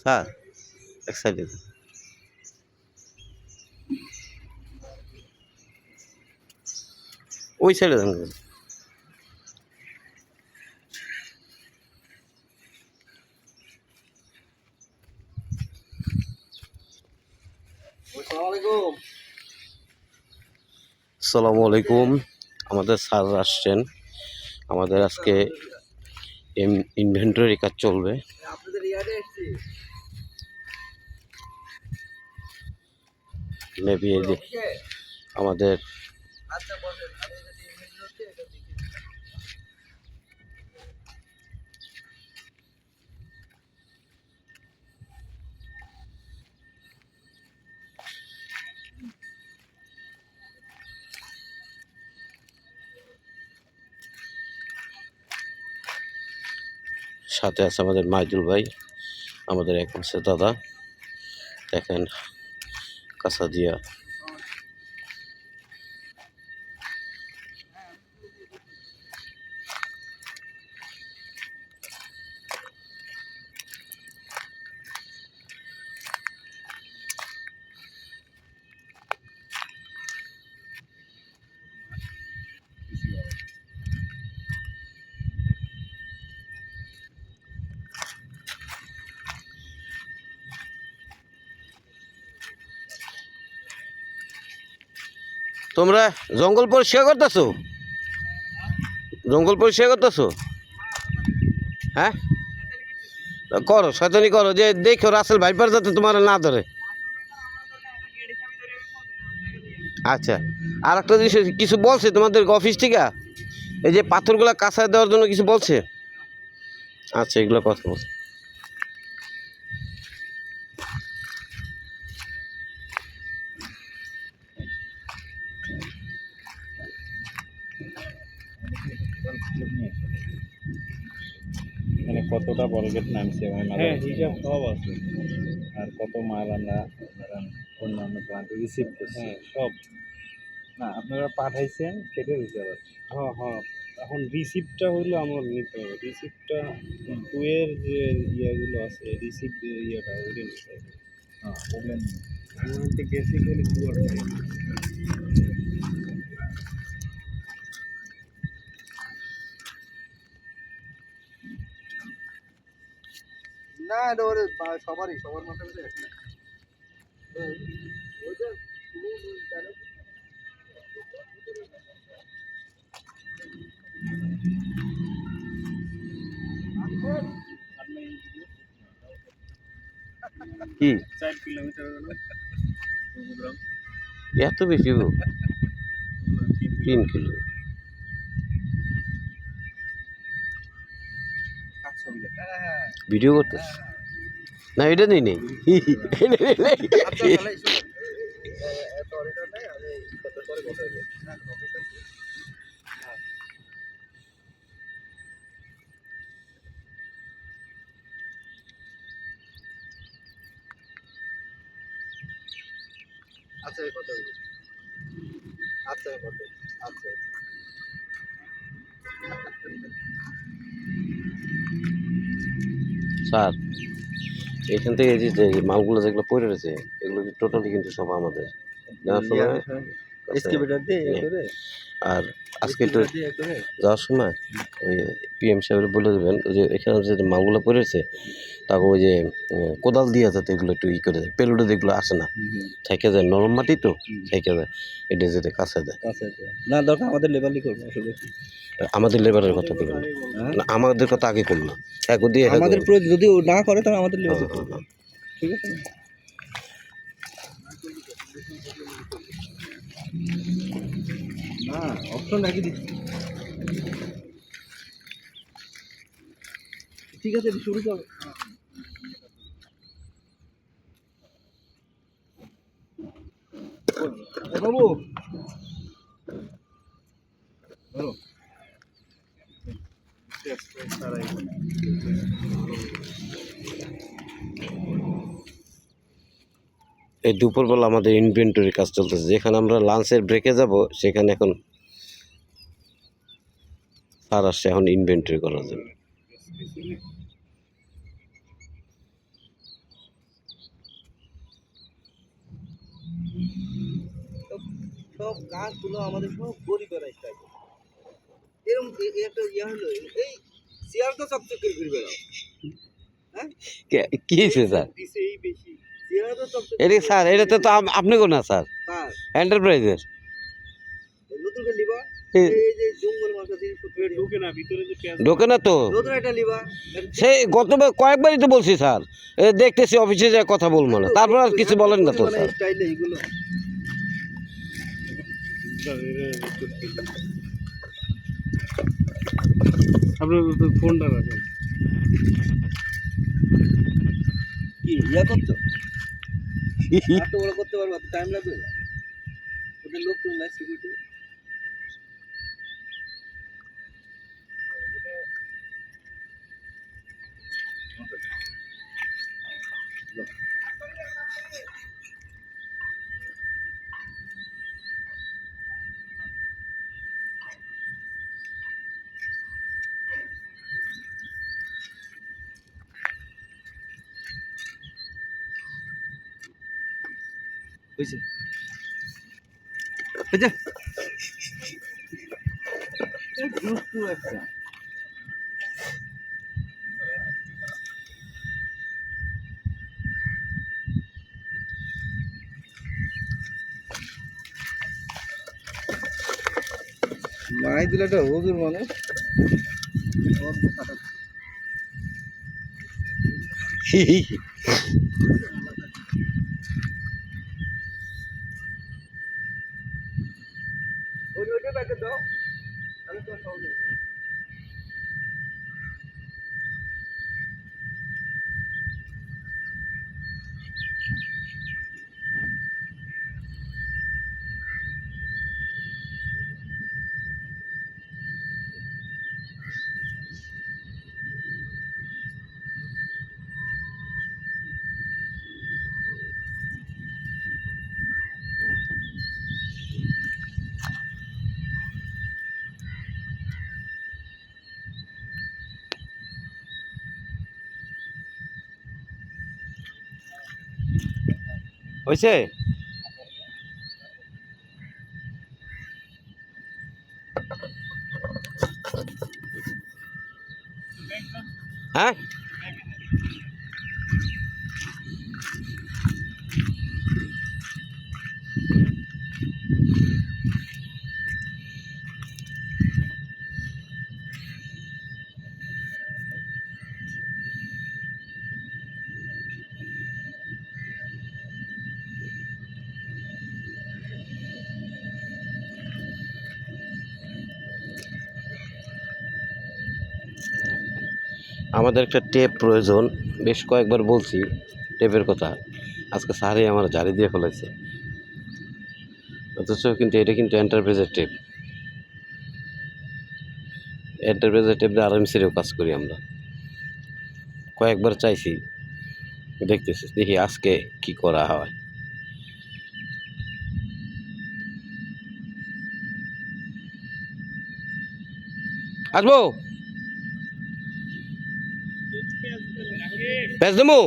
Sir এক সাইডে ওই সাইডে যান। আসসালামু আলাইকুম। আমাদের স্যার আসছেন, আমাদের আজকে ইনভেন্টরি কাজ চলবে। মেবি এই যে আমাদের সাথে আছে আমাদের মাইদুল ভাই, আমাদের এক মাসের দাদা। দেখেন কাঁচা দিয়া তোমরা জঙ্গল পরিষ্কার করতেছো? জঙ্গল পরিষ্কার করতেছো? হ্যাঁ করো, শয়তানি করো, যে দেখো রাসেল ভাইপার যাতে তোমার না ধরে। আচ্ছা, আর একটা জিনিস কিছু বলছে তোমাদের অফিস থেকে, এই যে পাথরগুলো কাঁচায় দেওয়ার জন্য কিছু বলছে? আচ্ছা, এগুলো কথা বলছে। মানে কতটা বলগেট নামছে হ্যাঁ, হিসাব সব আছে। আর কত মাল আমরা অন্যান্য প্লান্টে রিসিভ করছি। হ্যাঁ, সব। না, আপনারা পাঠাইছেন সেটা হিসাব আছে। হ্যাঁ, হ্যাঁ। এখন রিসিপ্টটা হলো আমার নিতে হবে। রিসিপ্টটা টুয়ের যে ইয়েগুলো আছে, রিসিপ্ট ইয়েটা ওইটা নিতে হবে। হ্যাঁ, ওগুলো নিয়ে। আমি হচ্ছে গেছি খালি টুয়ার থেকে। না, এটা ওর সবার মধ্যে এক না। ওইটা তুমি জানো কি 4 কিলোমিটার হলো উপগ্রাম। এত বেশি? 3 কিলো। ভিডিও করতেছ না? এটা নেই নেই আচ্ছা, তাহলে শুনুন, এত অর্ডার নাই, আমি কত পরে কথা বলবো। আচ্ছা, আমি কথা বলবো। আচ্ছা, আমি কথা বলবো। আচ্ছা। স্যার, এখান থেকে এই যে মালগুলো যেগুলো পড়ে রয়েছে, এগুলো টোটালি কিন্তু সব আমাদের নেওয়ার সময় এক্সকেভেটর দিয়ে নেই। করে আর আজকে একটু এক্সকেভেটর দিয়ে করে যাওয়ার সময় ওই পিএম সাহেব বলে দেবেন যে এখানে যে মালগুলো পড়েছে তাকে ওই যে কোদাল দিয়ে যাতে এগুলো একটু ই করে দেয়, পেলোডে যেগুলো আসে না, থেকে যায়, নরম মাটি তো থেকে যায়, এটা যেতে কাছে দেয়। না, দরকার আমাদের লেভেলই করবো আসলে। আমাদের লেবারের কথা বলবেন না, আমাদের কথা আগে করলো এক দিয়ে আমাদের যদি না করে তাহলে আমাদের লেভেল হ্যাঁ, হ্যাঁ। ঠিক আছে না? না, অপশন রাখি দিচ্ছি। ঠিক আছে, শুরু করো। বাবু বলো। এই দুপুরবেলা আমাদের ইনভেন্টরি কাজ চলতেছে, যেখানে আমরা লাঞ্চের ব্রেকে যাব সেখানে এখন স্যার আসছে এখন ইনভেন্টরি করার জন্য। পিছনে সব কাজগুলো আমাদের সব গরিবের স্টাইল এরকম একটা ইয়ে হলো এই চেয়ার তো চকচক করে ঘুরে বেড়াও হ্যাঁ কি হয়েছে স্যার? দিছেই বেশি চেয়ার তো চকচক এটা স্যার এটাতে তো আপনি কোন না স্যার, কার এন্টারপ্রাইজের। নতুন করে লিবা এ- এই যে জঙ্গল মাছ আছে ঢুকে না ভিতরে যে পেঁয়াজ ঢোকে না তো। নতুন একটা লিবা সেই গতবার কয়েকবারই তো বলছি স্যার, দেখতেছি অফিসে যা কথা বলবো না, তারপর আর কিছু বলেন না তো স্যার। স্টাইলে এগুলো আপনার ফোনটা রাখেন কি ইয়া করছো এত বড় করতে পারবো টাইম লাগবে না ওদের লোক তো নাই সিকিউরিটি হয়েছে হয়েছে দুষ্টু একটা মাই দিলে একটা হুজুর মানুষ ওইটা ব্যাগে দাও আমি তো সব হয়েছে? হ্যাঁ আমাদের একটা টেপ প্রয়োজন, বেশ কয়েকবার বলছি টেপের কথা, আজকে স্যারই আমার জারি দিয়ে ফেলেছে। অথচ কিন্তু এটা কিন্তু এন্টারপ্রাইজের টেপ, এন্টারপ্রাইজের টেপ দিয়ে আরএমসিরও কাজ করি আমরা। কয়েকবার চাইছি, দেখতেছি, দেখি আজকে কি করা হয়। আসবো পেঁয়াজ দেবো।